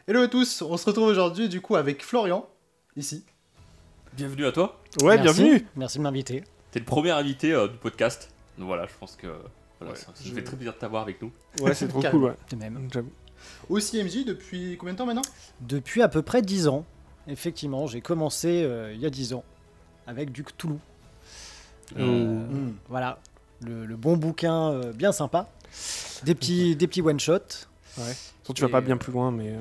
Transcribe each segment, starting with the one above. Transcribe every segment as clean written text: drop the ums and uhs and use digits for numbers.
Hello à tous, on se retrouve aujourd'hui du coup avec Florian, ici. Bienvenue à toi. Ouais, Merci. bienvenue. Merci de m'inviter. T'es le premier invité du podcast. Donc voilà, je pense que voilà, Ouais, ça fait très plaisir de t'avoir avec nous. Ouais, c'est trop Carrément. cool, ouais. De même. J'avoue. Aussi MJ depuis combien de temps maintenant? Depuis à peu près 10 ans, effectivement, j'ai commencé il y a 10 ans avec du Cthulhu. Voilà, le bon bouquin bien sympa. Des petits one-shots. Ouais. Surtout, tu vas pas bien plus loin, mais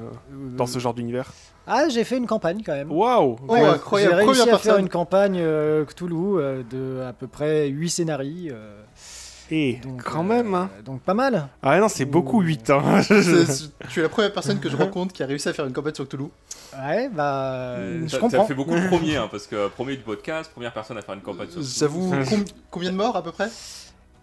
dans ce genre d'univers. Ah, j'ai fait une campagne quand même. Waouh. Oh, J'ai incroyable, réussi première à faire personne. une campagne Cthulhu de à peu près 8 scénarios. Et Donc, quand même, hein. Donc pas mal. Ah non, c'est beaucoup 8, hein. Tu es la première personne que je rencontre qui a réussi à faire une campagne sur Cthulhu. Ouais, bah, je T'as comprends. fait beaucoup de premiers, hein, parce que premier du podcast, première personne à faire une campagne sur J'avoue, combien de morts à peu près?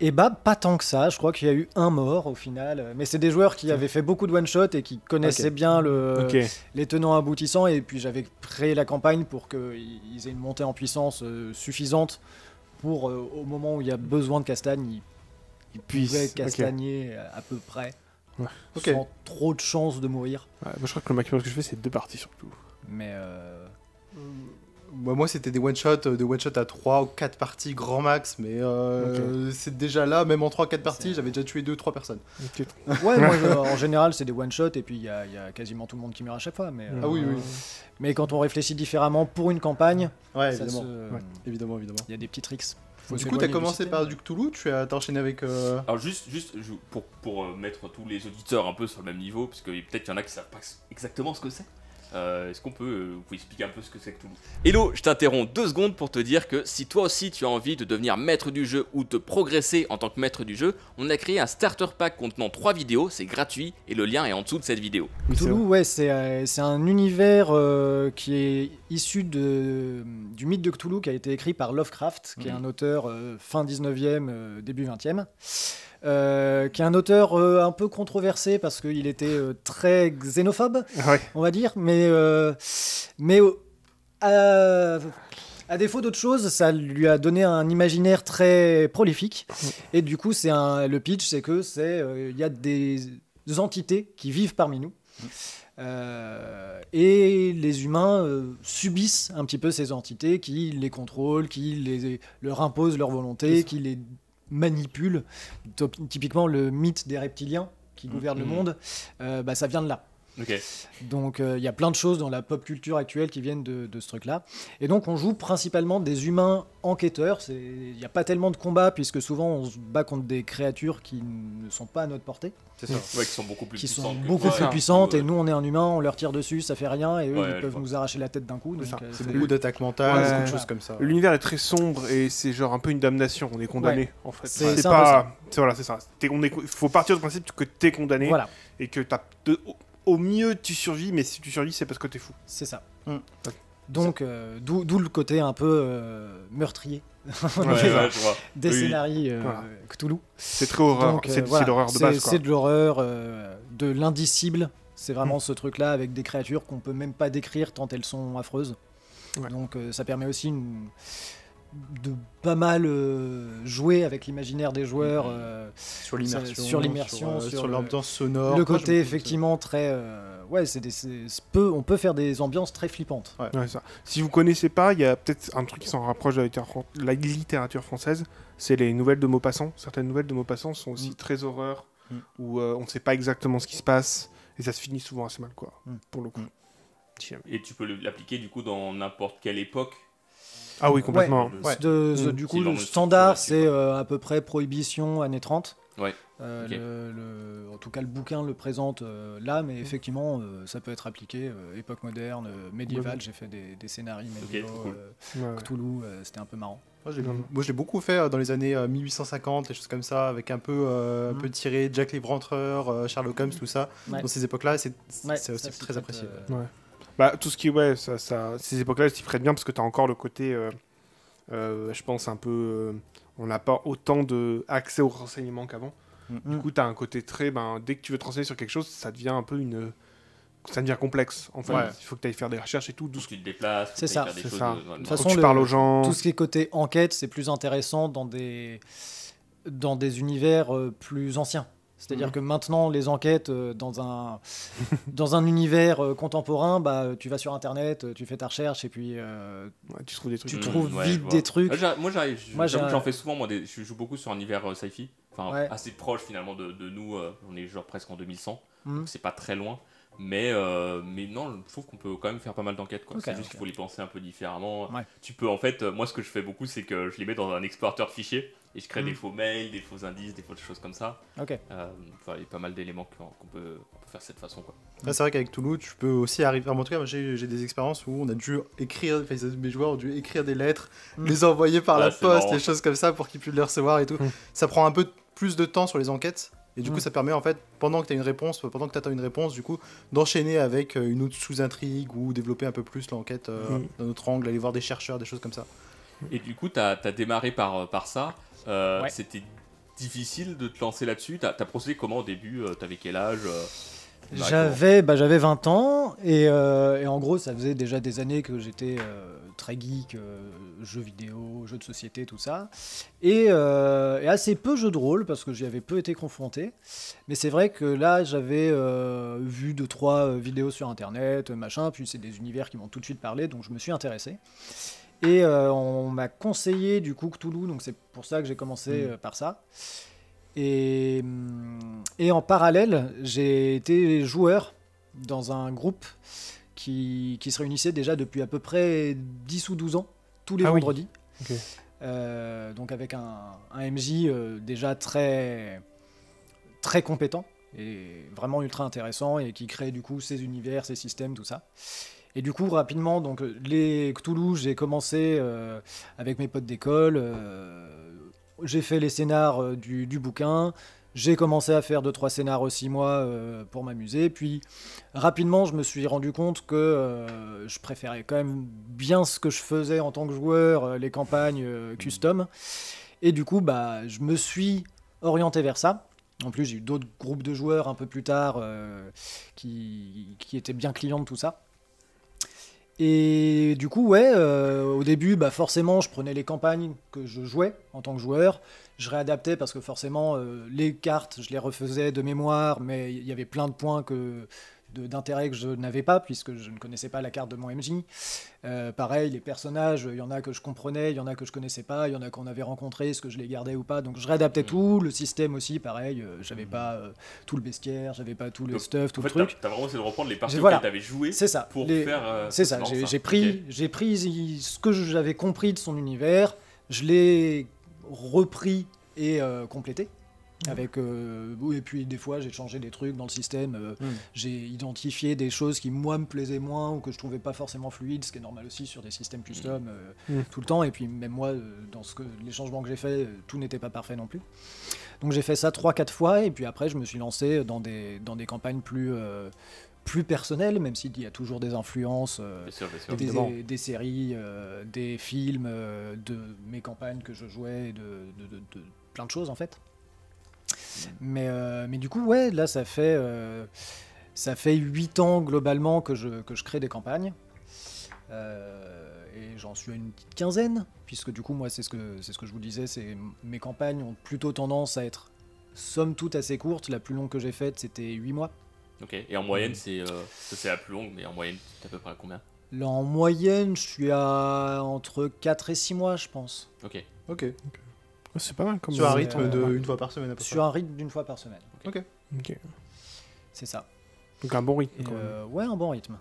Et bah, pas tant que ça. Je crois qu'il y a eu un mort au final. Mais c'est des joueurs qui avaient fait beaucoup de one-shot et qui connaissaient Ok. bien Ok. les tenants aboutissants. Et puis j'avais créé la campagne pour qu'ils aient une montée en puissance suffisante pour, au moment où il y a besoin de castagne, ils pouvaient Ok. castagner à peu près. Ok. Sans trop de chances de mourir. Ouais, moi, je crois que le maximum que je fais, c'est 2 parties surtout. Mais Moi c'était des one-shots à 3 ou 4 parties grand max, mais c'est déjà là, même en 3-4 parties, C'est- j'avais déjà tué 2-3 personnes. Ok. ouais, moi, en général, c'est des one-shots. Et puis il y a quasiment tout le monde qui meurt à chaque fois. Mais, Ah oui, oui. mais quand on réfléchit différemment pour une campagne, Ouais, ça évidemment. se- Ouais. Évidemment, évidemment. il y a des petits tricks. Du coup, t'as commencé par du Cthulhu, t'as enchaîné avec... Alors juste pour mettre tous les auditeurs un peu sur le même niveau, parce que peut-être qu'il y en a qui savent pas exactement ce que c'est. Est-ce qu'on peut vous expliquer un peu ce que c'est que Cthulhu? Hello, je t'interromps 2 secondes pour te dire que si toi aussi tu as envie de devenir maître du jeu ou de progresser en tant que maître du jeu, on a créé un starter pack contenant 3 vidéos, c'est gratuit et le lien est en dessous de cette vidéo. Oui, c'est Cthulhu, vrai. ouais, c'est un univers qui est issu du mythe de Cthulhu qui a été écrit par Lovecraft, qui est un auteur fin 19e, début 20e. Qui est un auteur un peu controversé parce qu'il était très xénophobe, Ouais. on va dire, mais à défaut d'autre chose, ça lui a donné un imaginaire très prolifique. Et du coup, le pitch, c'est que il y a des entités qui vivent parmi nous. Et les humains subissent un petit peu ces entités qui les contrôlent, qui leur imposent leur volonté, qui les manipulent. Typiquement, le mythe des reptiliens qui gouvernent le monde, ça vient de là. Ok. Donc il y a plein de choses dans la pop culture actuelle qui viennent de ce truc-là. Et donc on joue principalement des humains enquêteurs. Il n'y a pas tellement de combats puisque souvent on se bat contre des créatures qui ne sont pas à notre portée, C'est ça. Ouais, qui sont beaucoup plus qui sont puissantes que beaucoup toi, plus et puissantes. tout, Et nous on est un humain, on leur tire dessus, ça fait rien. Et eux Ouais, ils je peuvent vois. nous arracher la tête d'un coup. Donc, ça. C'est beaucoup d'attaques mentales, Ouais. beaucoup de choses Voilà. comme ça. L'univers est très sombre et c'est genre un peu une damnation. On est condamné, en fait. C'est C'est un peu pas. Voilà, c'est ça. Faut partir du principe que t'es condamné Voilà, et que au mieux tu survis, mais si tu survis, c'est parce que t'es fou. c'est ça. Mm. Donc d'où le côté un peu meurtrier Ouais, ouais, je vois. des Oui. scénarios Voilà. Cthulhu. C'est très horreur. Donc, C'est voilà, l'horreur de base, quoi. C'est de l'horreur, de l'indicible. C'est vraiment ce truc-là avec des créatures qu'on peut même pas décrire tant elles sont affreuses. Ouais. Donc ça permet aussi de pas mal jouer avec l'imaginaire des joueurs. Sur l'immersion, sur l'immersion, sur sur l'ambiance sonore. le Moi, côté je- effectivement très... ouais, on peut faire des ambiances très flippantes. Ouais, ça. Si vous connaissez pas, il y a peut-être un truc qui s'en rapproche de la littérature française, c'est les nouvelles de Maupassant. Certaines nouvelles de Maupassant sont aussi très horreur, où on ne sait pas exactement ce qui se passe, et ça se finit souvent assez mal, quoi, pour le coup. Si jamais. Et tu peux l'appliquer du coup dans n'importe quelle époque. Ah oui, complètement. Ouais. Du coup, Si l'on le me standard, structure là-dessus, c'est à peu près prohibition, années 30. Ouais. Euh, Ok. en tout cas, le bouquin le présente là, mais effectivement, ça peut être appliqué époque moderne, médiévale. Ouais. j'ai fait des scénarios médiévaux. cool. Ouais. Cthulhu, c'était un peu marrant. Moi, je l'ai beaucoup fait dans les années 1850, des choses comme ça, avec un peu tiré Jack l'Éventreur, Sherlock Holmes, tout ça. Ouais. Dans ces époques-là, c'est Ouais, aussi ça, très c'est apprécié. Ouais. Bah, tout ce qui est, ouais, ces époques-là, elles s'y prêtent bien parce que t'as encore le côté, je pense, un peu. On n'a pas autant accès aux renseignements qu'avant. Du coup, t'as un côté très. Dès que tu veux te renseigner sur quelque chose, ça devient un peu une. Ça devient complexe, en fait. Ouais. Il faut que tu ailles faire des recherches et tout. D'où tu te déplaces, C'est faut ça. faire des C'est choses ça. de- De toute Faut façon, que tu parles aux gens. tout ce qui est côté enquête, c'est plus intéressant dans des univers plus anciens. C'est-à-dire que maintenant, les enquêtes dans un univers contemporain, bah, tu vas sur Internet, tu fais ta recherche et puis tu trouves des trucs. tu trouves Ouais, vite je vois. des trucs. Moi, Moi, j'avoue que j'ai j'en fais souvent. Je joue beaucoup sur un univers sci-fi. Enfin, Ouais. assez proche finalement de nous. On est genre presque en 2100. Mhm. Donc c'est pas très loin. Mais non, je trouve qu'on peut quand même faire pas mal d'enquêtes. Ok, C'est juste ok. qu'il faut les penser un peu différemment. Ouais. Tu peux en fait, moi ce que je fais beaucoup, c'est que je les mets dans un explorateur de fichiers et je crée Mhm. des faux mails, des faux indices, des fausses choses comme ça. Ok. Enfin, il y a pas mal d'éléments qu'on peut faire de cette façon, quoi. Là, c'est vrai qu'avec Toulouse, tu peux aussi arriver. En tout cas, moi, j'ai des expériences où on a dû écrire, enfin, mes joueurs ont dû écrire des lettres, les envoyer par Ah, la c'est poste, marrant. les choses comme ça pour qu'ils puissent les recevoir et tout. Ça prend un peu plus de temps sur les enquêtes. Et du coup, Mm. ça permet en fait, pendant que tu as une réponse, pendant que tu attends une réponse, du coup, d'enchaîner avec une autre sous-intrigue ou développer un peu plus l'enquête d'un autre angle, aller voir des chercheurs, des choses comme ça. Et du coup, t'as démarré par ça. Ouais. C'était difficile de te lancer là-dessus. T'as procédé comment au début? T'avais quel âge? J'avais 20 ans et en gros ça faisait déjà des années que j'étais très geek, jeux vidéo, jeux de société, tout ça. Et assez peu jeux de rôle parce que j'y avais peu été confronté. Mais c'est vrai que là j'avais vu 2-3 vidéos sur internet, machin, puis c'est des univers qui m'ont tout de suite parlé, donc je me suis intéressé. Et on m'a conseillé du coup Cthulhu, donc c'est pour ça que j'ai commencé par ça. Et en parallèle, j'ai été joueur dans un groupe qui se réunissait déjà depuis à peu près 10 ou 12 ans, tous les Ah oui. vendredis. Ok. Donc avec un MJ déjà très, très compétent et vraiment ultra intéressant et qui crée du coup ses univers, ses systèmes, tout ça. Et du coup, rapidement, donc, les Cthulhu, j'ai commencé avec mes potes d'école. J'ai fait les scénars du bouquin. J'ai commencé à faire 2-3 scénars aussi, moi, pour m'amuser. Puis, rapidement, je me suis rendu compte que je préférais quand même bien ce que je faisais en tant que joueur, les campagnes custom. Et du coup, bah, je me suis orienté vers ça. En plus, j'ai eu d'autres groupes de joueurs un peu plus tard qui étaient bien clients de tout ça. Et du coup, ouais, au début, bah forcément, je prenais les campagnes que je jouais en tant que joueur. Je réadaptais parce que forcément, les cartes, je les refaisais de mémoire, mais il y avait plein de points d'intérêt que je n'avais pas, puisque je ne connaissais pas la carte de mon MJ. Pareil, les personnages, il y en a que je comprenais, il y en a que je connaissais pas, il y en a qu'on avait rencontrés, est-ce que je les gardais ou pas. Donc je réadaptais tout, le système aussi, pareil, j'avais pas tout le bestiaire, j'avais pas tout le Donc, stuff, tout En le fait, truc. t'as vraiment essayé de reprendre les parties Voilà. auxquelles t'avais joué C'est ça. pour faire. C'est ça. marrant, J'ai Ok. pris ce que j'avais compris de son univers, je l'ai repris et complété. Avec, et puis des fois j'ai changé des trucs dans le système, j'ai identifié des choses qui moi me plaisaient moins ou que je trouvais pas forcément fluides, ce qui est normal aussi sur des systèmes custom tout le temps, et puis même moi dans les changements que j'ai fait, tout n'était pas parfait non plus. Donc j'ai fait ça 3-4 fois et puis après je me suis lancé dans des campagnes plus personnelles, même s'il y a toujours des influences Bien sûr, bien sûr. des séries, des films, de mes campagnes que je jouais, de plein de choses en fait. Mais du coup, ouais, là, ça fait 8 ans globalement que je crée des campagnes. Et j'en suis à une petite quinzaine, puisque du coup, moi, c'est ce que je vous disais, mes campagnes ont plutôt tendance à être, somme toute, assez courtes. La plus longue que j'ai faite, c'était 8 mois. Ok. Et en moyenne, c'est la plus longue, mais en moyenne, t'es à peu près à combien? Là, en moyenne, je suis à entre 4 et 6 mois, je pense. Ok. Ok. Ouais, c'est pas mal comme Sur un ça. rythme de une fois par semaine à peu près. Sur un rythme d'une fois par semaine. Ok. Ok. C'est ça. Donc un bon rythme Et, quand même. ouais, un bon rythme.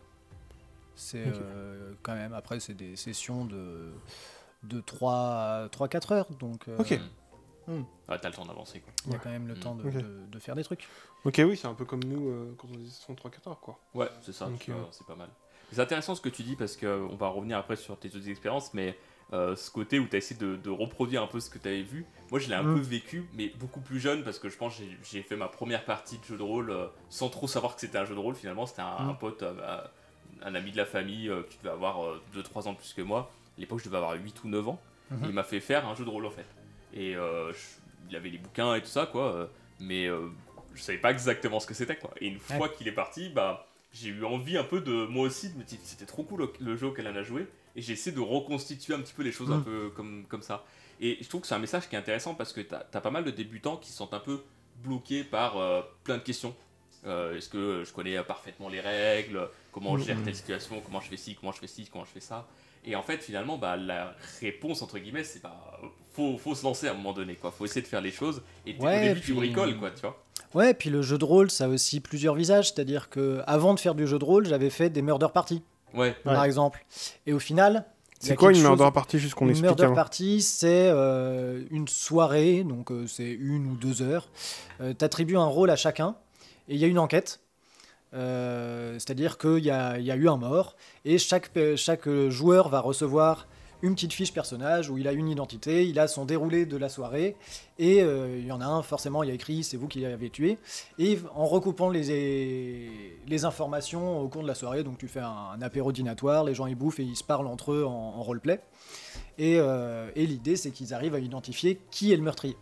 C'est Ok. quand même, après, c'est des sessions de 3-4 heures, donc Ok. Ouais, t'as le temps d'avancer, quoi. il y a quand même le temps Ok. de faire des trucs. Ok, oui, c'est un peu comme nous quand on disait 3-4 heures quoi. Ouais, c'est ça, Ok, tu vois, ouais. c'est pas mal. C'est intéressant ce que tu dis parce qu'on va revenir après sur tes autres expériences, mais ce côté où tu as essayé de reproduire un peu ce que tu avais vu, moi je l'ai un peu vécu, mais beaucoup plus jeune parce que je pense que j'ai fait ma première partie de jeu de rôle sans trop savoir que c'était un jeu de rôle finalement. C'était un pote, un ami de la famille qui devait avoir 2-3 ans de plus que moi. À l'époque, je devais avoir 8 ou 9 ans. Et il m'a fait faire un jeu de rôle en fait. Et il avait les bouquins et tout ça, quoi, mais je savais pas exactement ce que c'était, quoi. Et une fois qu'il est parti, bah. J'ai eu envie un peu de, moi aussi, de me dire c'était trop cool le jeu auquel on a joué, et j'ai essayé de reconstituer un petit peu les choses un peu comme ça. Et je trouve que c'est un message qui est intéressant parce que t'as pas mal de débutants qui se sentent un peu bloqué par plein de questions. Est-ce que je connais parfaitement les règles, comment je gère telle situation, comment je fais ci, comment je fais ci, comment je fais ça. Et en fait, finalement, la réponse, entre guillemets, c'est faut se lancer à un moment donné, quoi. Faut essayer de faire les choses. Et au début, tu bricoles, quoi, tu vois. Ouais, puis le jeu de rôle, ça a aussi plusieurs visages. C'est-à-dire que avant de faire du jeu de rôle, j'avais fait des murder parties, par exemple. Et au final... C'est quoi une murder party, juste qu'on explique? Une murder party, c'est une soirée, donc c'est 1 ou 2 heures. T'attribues un rôle à chacun, et il y a une enquête. C'est-à-dire qu'il y a eu un mort, et chaque joueur va recevoir une petite fiche personnage où il a une identité, il a son déroulé de la soirée, et il y en a un, forcément, il y a écrit « c'est vous qui l'avez tué », et en recoupant les informations au cours de la soirée, donc tu fais un apéro dînatoire, les gens ils bouffent et ils se parlent entre eux en roleplay, et l'idée c'est qu'ils arrivent à identifier qui est le meurtrier.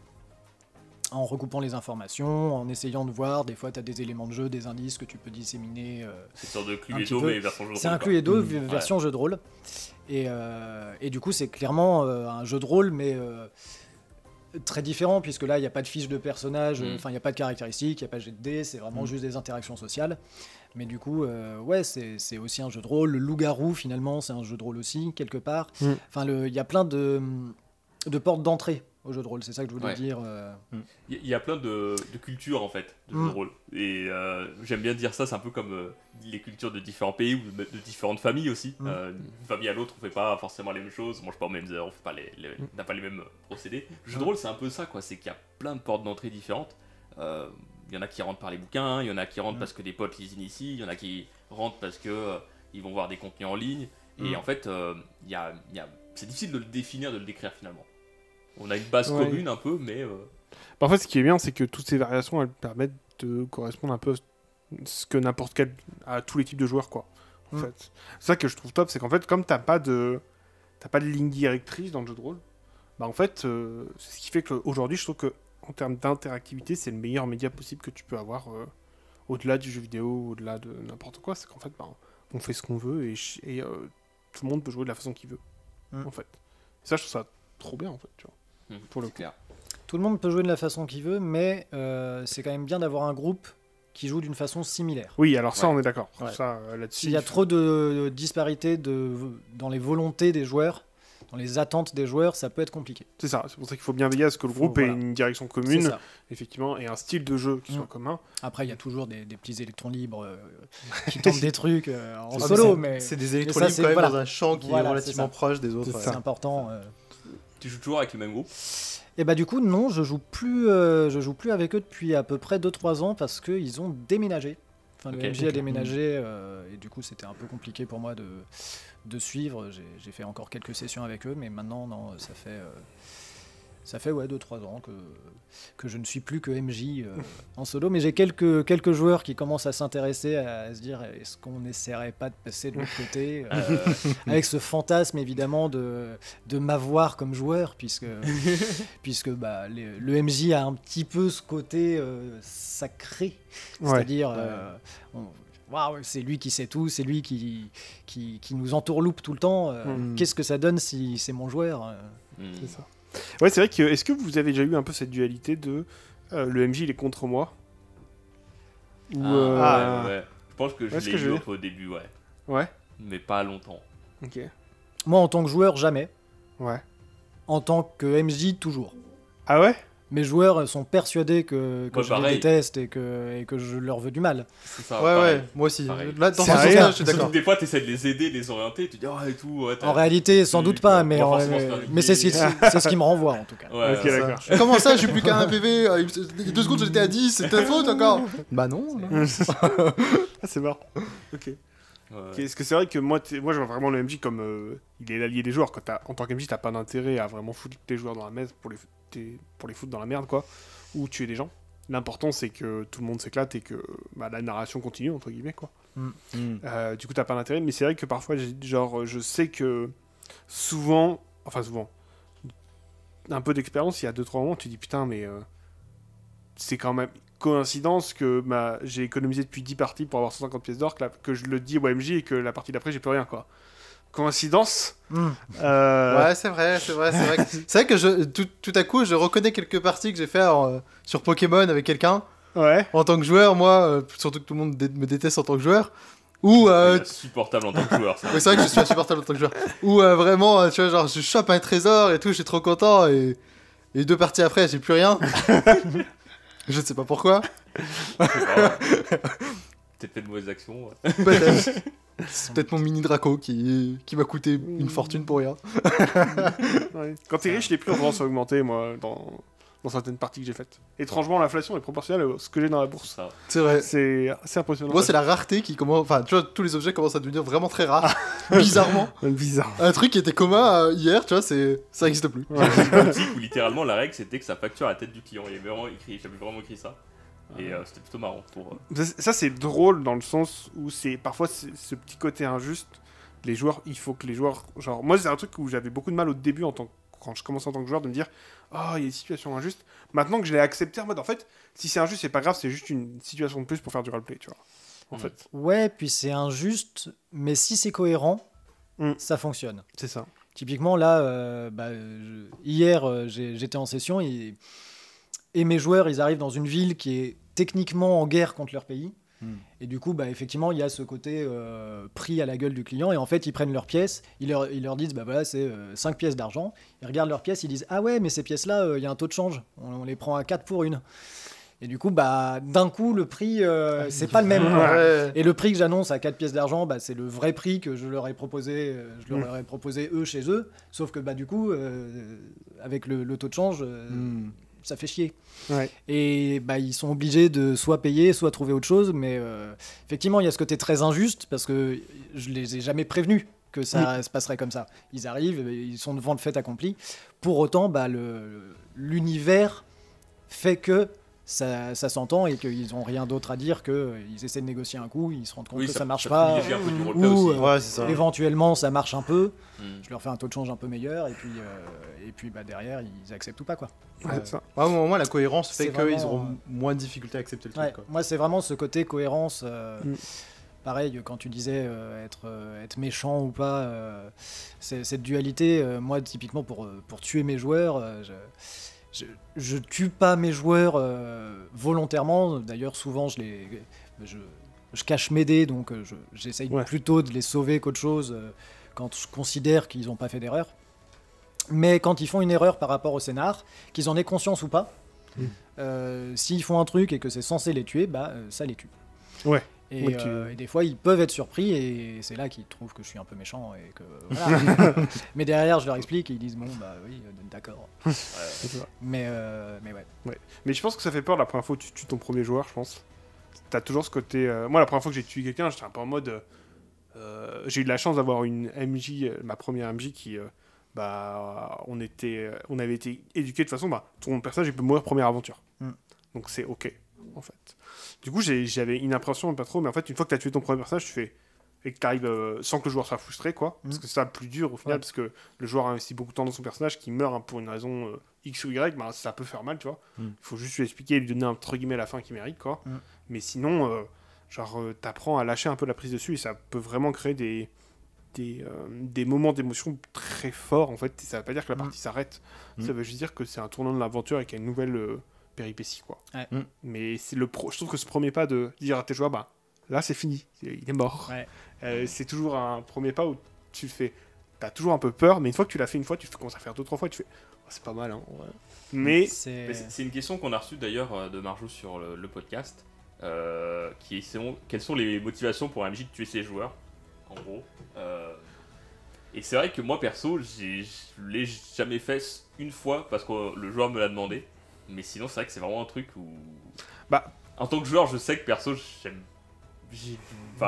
En recoupant les informations, en essayant de voir, des fois tu as des éléments de jeu, des indices que tu peux disséminer. C'est une sorte de Cluedo, mais version jeu de rôle. C'est un Cluedo version jeu de rôle. Et du coup, c'est clairement un jeu de rôle, mais très différent, puisque là, il n'y a pas de fiche de personnage, il n'y a pas de caractéristiques, il n'y a pas de jet de dés, c'est vraiment juste des interactions sociales. Mais du coup, ouais, c'est aussi un jeu de rôle. Le loup-garou, finalement, c'est un jeu de rôle aussi, quelque part. Enfin, il y a plein de portes d'entrée au jeu de rôle, c'est ça que je voulais dire. Il y a plein de cultures en fait de jeux de rôle, et j'aime bien dire ça, c'est un peu comme les cultures de différents pays ou de différentes familles aussi. D'une famille à l'autre, on fait pas forcément les mêmes choses, on mange pas aux mêmes heures, on fait pas n'a pas les mêmes procédés. Le jeu de rôle, c'est un peu ça, quoi. C'est qu'il y a plein de portes d'entrée différentes. Il y en a qui rentrent par les bouquins, il y en a qui rentrent parce que des potes les initient, il y en a qui rentrent parce que ils vont voir des contenus en ligne, et en fait c'est difficile de le définir, de le décrire finalement. On a une base commune un peu, mais... En fait, ce qui est bien, c'est que toutes ces variations, elles permettent de correspondre un peu à tous les types de joueurs, quoi. En fait. C'est ça que je trouve top, c'est qu'en fait, comme t'as pas de ligne directrice dans le jeu de rôle, bah en fait, c'est ce qui fait qu'aujourd'hui, je trouve que en termes d'interactivité, c'est le meilleur média possible que tu peux avoir au-delà du jeu vidéo, au-delà de n'importe quoi. C'est qu'en fait, on fait ce qu'on veut et tout le monde peut jouer de la façon qu'il veut, en fait. Et ça, je trouve ça trop bien, en fait, tu vois. Pour le coup. Clair. Tout le monde peut jouer de la façon qu'il veut, mais c'est quand même bien d'avoir un groupe qui joue d'une façon similaire. Oui, alors ça, on est d'accord. Ça, là-dessus, s'il y a trop de disparités dans les volontés des joueurs, dans les attentes des joueurs, ça peut être compliqué. C'est ça, c'est pour ça qu'il faut bien veiller à ce que le groupe ait une direction commune, effectivement, et un style de jeu qui soit commun. Après, il y a toujours des petits électrons libres qui tentent des trucs en solo, mais... C'est des électrons libres quand même dans un champ qui est relativement proche des autres. C'est important. Tu joues toujours avec le même groupe? Et bah du coup non, je joue plus avec eux depuis à peu près 2-3 ans parce qu'ils ont déménagé. Enfin, le MJ a déménagé et du coup c'était un peu compliqué pour moi de suivre. J'ai fait encore quelques sessions avec eux, mais maintenant non, ça fait 2-3 ans que je ne suis plus que MJ en solo, mais j'ai quelques joueurs qui commencent à s'intéresser, à se dire est-ce qu'on n'essaierait pas de passer de l'autre côté avec ce fantasme évidemment de m'avoir comme joueur, puisque le MJ a un petit peu ce côté sacré, c'est-à-dire c'est lui qui sait tout, c'est lui qui nous entourloupe tout le temps. Qu'est-ce que ça donne si c'est mon joueur C'est ça. Ouais, c'est vrai que... Est-ce que vous avez déjà eu un peu cette dualité de le MJ il est contre moi ou ouais. Je pense que je l'ai eu au début, Ouais. Mais pas longtemps. Ok. Moi, en tant que joueur, jamais. Ouais. En tant que MJ, toujours. Ah ouais? Mes joueurs sont persuadés que je les déteste et que je leur veux du mal. C'est ça, ouais, moi aussi. Là, dans ce sens-là, je suis d'accord. Des fois, tu essaies de les aider, de les orienter, tu dis et tout. Ouais, en réalité, sans doute pas, mais c'est ce qui me renvoie en tout cas. Ouais, ok, d'accord. Comment ça, j'ai plus qu'un PV, il y a 2 secondes, j'étais à 10, c'est ta faute encore? Bah non. C'est marrant. Ok. Est-ce que c'est vrai que moi je vois vraiment le MJ comme il est l'allié des joueurs. En tant qu'MJ, t'as pas d'intérêt à vraiment foutre tes joueurs dans la merde pour les foutre dans la merde, quoi, ou tuer des gens. L'important c'est que tout le monde s'éclate et que la narration continue, entre guillemets, quoi. Du coup t'as pas d'intérêt, mais c'est vrai que parfois je sais que souvent, un peu d'expérience, il y a 2-3 moments tu dis putain mais c'est quand même coïncidence que j'ai économisé depuis 10 parties pour avoir 150 pièces d'or, que je le dis au MJ et que la partie d'après j'ai plus rien, quoi. coïncidence. Ouais, c'est vrai. C'est vrai que tout à coup, je reconnais quelques parties que j'ai fait sur Pokémon avec quelqu'un. Ouais. En tant que joueur, moi, surtout que tout le monde me déteste en tant que joueur. Ou insupportable en tant que joueur. Ça. Ouais, c'est vrai que je suis insupportable en tant que joueur. Ou vraiment, tu vois, genre, je chope un trésor et tout, je suis trop content et 2 parties après, j'ai plus rien. Je ne sais pas pourquoi. Peut-être fait de mauvaises actions. Peut-être. C'est peut-être mon mini Draco qui m'a coûté une fortune pour rien. Ouais. Quand t'es riche, les prix ont tendance à augmenter, moi, dans certaines parties que j'ai faites. Étrangement, l'inflation est proportionnelle à ce que j'ai dans la bourse. Ça. C'est vrai. C'est assez impressionnant. Moi, c'est la rareté qui commence. Enfin, tu vois, tous les objets commencent à devenir vraiment très rares. Bizarrement. Bizarre. Un truc qui était commun hier, tu vois, ça n'existe plus. J'ai une boutique où littéralement la règle c'était que ça facture à la tête du client. Il y avait vraiment écrit, j'avais vraiment écrit ça. Et c'était plutôt marrant pour. Ça, c'est drôle dans le sens où parfois ce petit côté injuste. Les joueurs, il faut que les joueurs. Genre, moi, c'est un truc où j'avais beaucoup de mal au début quand je commençais en tant que joueur de me dire oh, il y a des situations injustes. Maintenant que je l'ai accepté en mode en fait, si c'est injuste, c'est pas grave, c'est juste une situation de plus pour faire du roleplay, tu vois. En fait. Ouais, puis c'est injuste, mais si c'est cohérent, ça fonctionne. C'est ça. Typiquement, là, hier, j'étais en session et mes joueurs, ils arrivent dans une ville qui est techniquement en guerre contre leur pays. Et du coup, effectivement, il y a ce côté pris à la gueule du client. Et en fait, ils prennent leurs pièces, ils leur disent, voilà, c'est 5 pièces d'argent. Ils regardent leurs pièces, ils disent, ah ouais, mais ces pièces-là, il y a un taux de change. On les prend à 4 pour une. Et du coup, d'un coup, le prix, c'est pas le même. Ouais. Et le prix que j'annonce à 4 pièces d'argent, c'est le vrai prix que je leur ai proposé, aurais proposé eux chez eux. Sauf que du coup, avec le taux de change, ça fait chier. Ouais. Et ils sont obligés de soit payer, soit trouver autre chose. Mais effectivement, il y a ce côté très injuste parce que je les ai jamais prévenus que ça se passerait comme ça. Ils arrivent, ils sont devant le fait accompli. Pour autant, l'univers fait que ça s'entend et qu'ils n'ont rien d'autre à dire qu'ils essaient de négocier un coup, ils se rendent compte que ça marche pas, ou éventuellement ça marche un peu, je leur fais un taux de change un peu meilleur et puis derrière ils acceptent ou pas quoi. Ça. Moi, la cohérence fait qu'ils vraiment... auront moins de difficulté à accepter le truc. Quoi. Moi, c'est vraiment ce côté cohérence. Pareil, quand tu disais être méchant ou pas, cette dualité, moi, typiquement, pour tuer mes joueurs, je tue pas mes joueurs volontairement. D'ailleurs, souvent, je cache mes dés, donc j'essaye plutôt de les sauver qu'autre chose quand je considère qu'ils n'ont pas fait d'erreur. Mais quand ils font une erreur par rapport au scénar, qu'ils en aient conscience ou pas, s'ils font un truc et que c'est censé les tuer, ça les tue. Ouais. Et des fois, ils peuvent être surpris et c'est là qu'ils trouvent que je suis un peu méchant et que voilà. Mais derrière, je leur explique et ils disent bon oui, d'accord. Mais ouais. Mais je pense que ça fait peur la première fois que tu tues ton premier joueur, je pense. T'as toujours ce côté. Moi, la première fois que j'ai tué quelqu'un, j'étais un peu en mode. J'ai eu de la chance d'avoir une MJ, ma première MJ qui. On avait été éduqués de façon, ton personnage il peut mourir première aventure. Donc c'est ok, en fait. Du coup, j'avais une impression, pas trop, mais en fait, une fois que tu as tué ton premier personnage, tu fais. Et que tu arrives sans que le joueur soit frustré, quoi. Parce que c'est ça le plus dur au final, parce que le joueur a investi beaucoup de temps dans son personnage qui meurt pour une raison X ou Y, ça peut faire mal, tu vois. Il faut juste lui expliquer et lui donner entre guillemets la fin qu'il mérite, quoi. Mais sinon, t'apprends à lâcher un peu la prise dessus et ça peut vraiment créer des moments d'émotion très forts, en fait. Ça veut pas dire que la partie s'arrête, ça veut juste dire que c'est un tournant de l'aventure et qu'il y a une nouvelle péripétie, quoi. Mais c'est je trouve que ce premier pas de dire à tes joueurs, là c'est fini, il est mort. C'est toujours un premier pas où t'as toujours un peu peur, mais une fois que tu l'as fait une fois, tu commences à faire 2-3 fois, tu fais c'est pas mal, hein. Mais c'est une question qu'on a reçue d'ailleurs de Marjou sur le podcast, quelles sont les motivations pour un MJ de tuer ses joueurs, en gros. Et c'est vrai que moi perso, je l'ai jamais fait une fois parce que le joueur me l'a demandé. Mais sinon, c'est vrai que c'est vraiment un truc où. En tant que joueur, je sais que perso,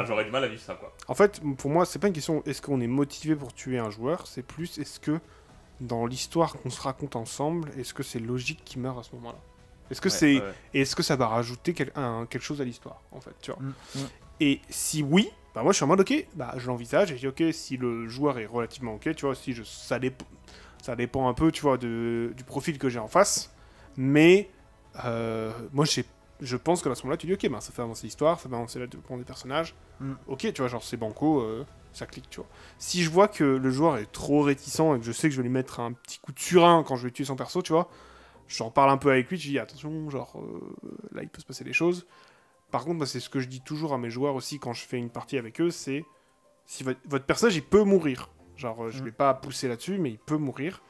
j'aurais du mal à vivre ça, quoi. En fait, pour moi, c'est pas une question est-ce qu'on est motivé pour tuer un joueur, c'est plus est-ce que dans l'histoire qu'on se raconte ensemble, est-ce que c'est logique qu'il meure à ce moment-là ? Est-ce que est-ce que ça va rajouter quelque chose à l'histoire, en fait, tu vois ? Et si oui, moi je suis en mode ok, je l'envisage et je dis ok, si le joueur est relativement ok, tu vois, si ça dépend un peu, tu vois, du profil que j'ai en face. Mais moi je pense que à ce moment-là tu dis ok, ça fait avancer l'histoire, ça fait avancer le développement des personnages. Ok, tu vois, genre c'est banco, ça clique, tu vois. Si je vois que le joueur est trop réticent et que je sais que je vais lui mettre un petit coup de surin quand je vais tuer son perso, tu vois, j'en parle un peu avec lui, je dis attention, genre là il peut se passer des choses. Par contre, c'est ce que je dis toujours à mes joueurs aussi quand je fais une partie avec eux, c'est si votre personnage il peut mourir. Genre je vais pas pousser là-dessus, mais il peut mourir.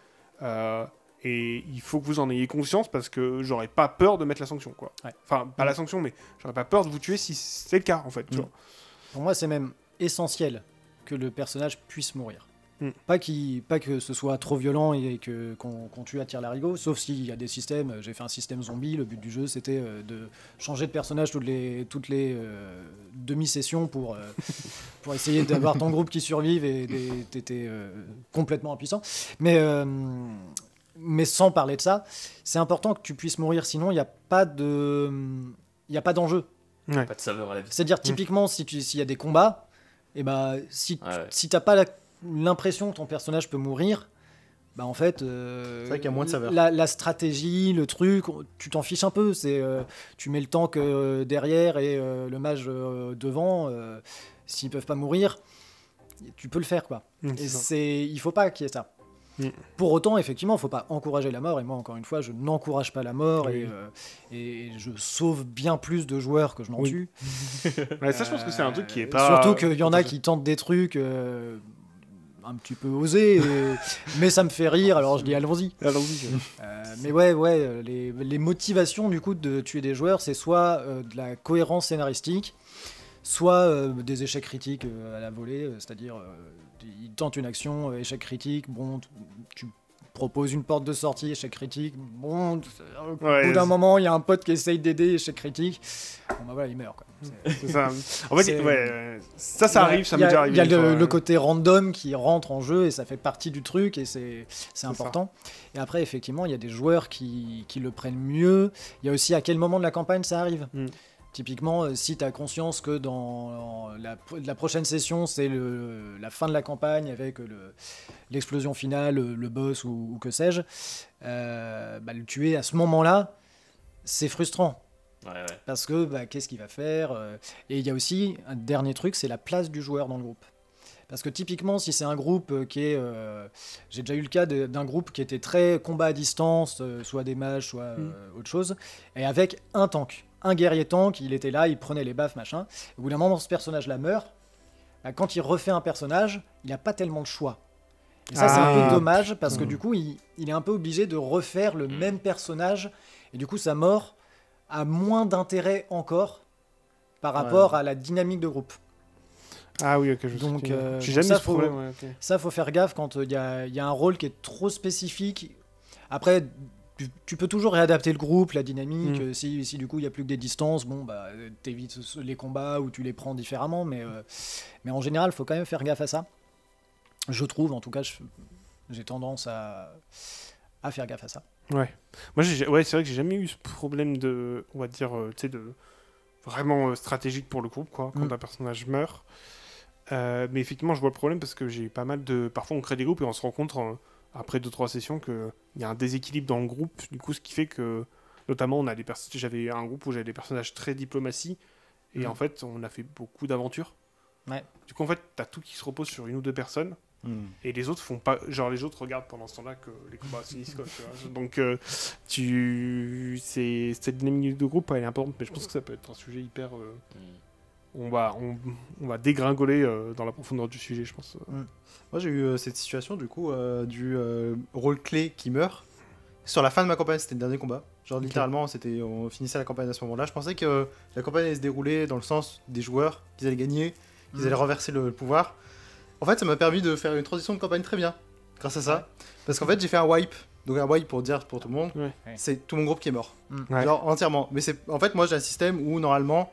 Et il faut que vous en ayez conscience parce que j'aurais pas peur de mettre la sanction, quoi. Ouais. Enfin, pas la sanction, mais j'aurais pas peur de vous tuer si c'est le cas, en fait. Tu vois. Pour moi, c'est même essentiel que le personnage puisse mourir. Pas que ce soit trop violent et qu'on tue à tir larigot, sauf s'il y a des systèmes. J'ai fait un système zombie, le but du jeu c'était de changer de personnage toutes les demi-sessions pour essayer d'avoir ton groupe qui survive et t'étais complètement impuissant. Mais sans parler de ça, c'est important que tu puisses mourir, sinon il n'y a pas d'enjeu. Ouais. Pas de saveur à la vie. C'est-à-dire typiquement s'il y a des combats, et si t'as pas l'impression que ton personnage peut mourir, bah en fait c'est vrai qu'il y a moins de saveur. La stratégie, le truc, tu t'en fiches un peu. Tu mets le tank derrière et le mage devant. S'ils peuvent pas mourir, tu peux le faire, quoi. Il faut pas qu'il y ait ça. Pour autant, effectivement, il ne faut pas encourager la mort. Et moi, encore une fois, je n'encourage pas la mort et je sauve bien plus de joueurs que je n'en tue. Ouais, ça, je pense que c'est un truc qui est pas... Surtout qu'il y en a qui tentent des trucs un petit peu osés, mais ça me fait rire, alors je dis allons-y. Mais ouais, les motivations du coup de tuer des joueurs, c'est soit de la cohérence scénaristique, soit des échecs critiques à la volée, c'est-à-dire il tente une action, échec critique, bon, tu proposes une porte de sortie, échec critique, bon, au bout d'un moment, il y a un pote qui essaye d'aider, échec critique, bon bah voilà, il meurt, quoi. C'est ça. En fait, ça arrive, ça m'est déjà arrivé. Il y a le côté random qui rentre en jeu et ça fait partie du truc et c'est important. Et après, effectivement, il y a des joueurs qui le prennent mieux. Il y a aussi à quel moment de la campagne ça arrive. Typiquement, si tu as conscience que dans la prochaine session, c'est la fin de la campagne avec l'explosion finale, le boss ou que sais-je, le tuer à ce moment-là, c'est frustrant. Ouais. Parce que qu'est-ce qu'il va faire Et il y a aussi un dernier truc, c'est la place du joueur dans le groupe. Parce que typiquement, si c'est un groupe qui est... j'ai déjà eu le cas d'un groupe qui était très combat à distance, soit des mages, soit autre chose, et avec un tank. Un guerrier tank, il était là, il prenait les baffes, machin. Au bout d'un moment, ce personnage-là meurt. Quand il refait un personnage, il n'a pas tellement de choix. Et ça, c'est un peu dommage, parce que du coup, il est un peu obligé de refaire le même personnage. Et du coup, sa mort a moins d'intérêt encore par rapport à la dynamique de groupe. Ah oui, ok, donc, j'ai jamais eu ce problème. Ça, faut faire gaffe quand il y a un rôle qui est trop spécifique. Après, tu peux toujours réadapter le groupe, la dynamique. Si du coup il n'y a plus que des distances, bon t'évites les combats ou tu les prends différemment. Mais en général, il faut quand même faire gaffe à ça. Je trouve, en tout cas, j'ai tendance à faire gaffe à ça. Ouais. Moi, c'est vrai que j'ai jamais eu ce problème de, on va dire, de vraiment stratégique pour le groupe, quoi, quand un personnage meurt. Mais effectivement, je vois le problème parce que j'ai eu pas mal de... Parfois, on crée des groupes et on se rend compte, après 2-3 sessions, qu'il y a un déséquilibre dans le groupe. Du coup, ce qui fait que, notamment, j'avais un groupe où j'avais des personnages très diplomatie. Et en fait, on a fait beaucoup d'aventures. Ouais. Du coup, en fait, t'as tout qui se repose sur une ou deux personnes. Et les autres font pas... Genre, les autres regardent pendant ce temps-là que les combats finissent, quoi, tu vois. Donc, cette dynamique de groupe, elle est importante. Mais je pense que ça peut être un sujet hyper... On va dégringoler dans la profondeur du sujet, je pense. Moi, j'ai eu cette situation, du coup, du rôle clé qui meurt. Sur la fin de ma campagne, c'était le dernier combat. Genre, littéralement, on finissait la campagne à ce moment-là. Je pensais que la campagne allait se dérouler dans le sens des joueurs, qu'ils allaient gagner, qu'ils allaient renverser le pouvoir. En fait, ça m'a permis de faire une transition de campagne très bien, grâce à ça. Parce qu'en fait, j'ai fait un wipe. Donc un wipe, pour dire pour tout le monde, c'est tout mon groupe qui est mort. Genre, entièrement. Mais en fait, moi, j'ai un système où, normalement,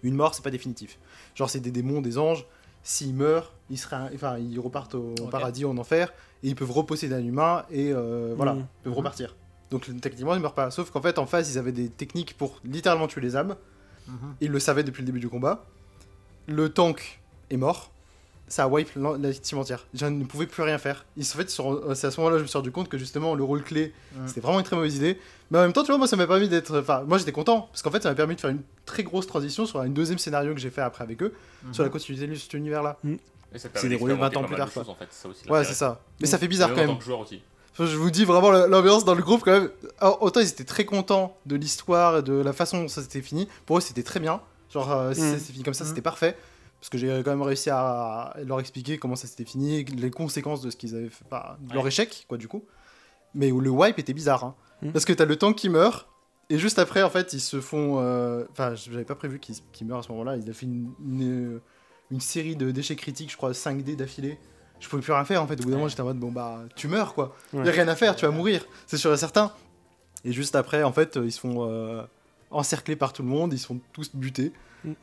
une mort, c'est pas définitif. Genre, c'est des démons, des anges. S'ils meurent, ils repartent au paradis ou en enfer. Et ils peuvent reposséder un humain. Et voilà, ils peuvent repartir. Donc, techniquement, ils meurent pas. Sauf qu'en fait, en face, ils avaient des techniques pour littéralement tuer les âmes. Ils le savaient depuis le début du combat. Le tank est mort. Ça a wipe la team entière. Je ne pouvais plus rien faire. En fait, c'est à ce moment-là que je me suis rendu compte que justement le rôle clé, c'était vraiment une très mauvaise idée. Mais en même temps, tu vois, moi ça m'a permis d'être. Enfin, moi j'étais content parce qu'en fait, ça m'a permis de faire une très grosse transition sur un deuxième scénario que j'ai fait après avec eux, sur la continuité de cet univers-là. Et ça te c'est permet déroulé 20 ans d'expérimenter plus pas mal tard, de quoi. choses, en fait, c'est ça aussi Ouais, l'intérêt. c'est ça. Mais ça fait bizarre Même quand en même. tant que joueur aussi. Enfin, je vous dis vraiment l'ambiance dans le groupe quand même. Alors, autant ils étaient très contents de l'histoire et de la façon dont ça s'était fini. Pour eux, c'était très bien. Genre, si ça s'est fini comme ça, c'était parfait. Parce que j'ai quand même réussi à leur expliquer comment ça s'était fini, les conséquences de ce qu'ils avaient fait, enfin, de leur échec, quoi, du coup. Mais où le wipe était bizarre, hein. Parce que t'as le tank qui meurt, et juste après, en fait, ils se font. Enfin, j'avais pas prévu qu'ils meurent à ce moment-là. Il a fait une série d'échecs critiques, je crois, 5D d'affilée. Je pouvais plus rien faire, en fait. Au bout d'un moment, j'étais en mode, bon, bah, tu meurs, quoi. Ouais. Y a rien à faire, tu vas mourir, c'est sûr et certain. Et juste après, en fait, ils se font encerclés par tout le monde, ils se font tous butés,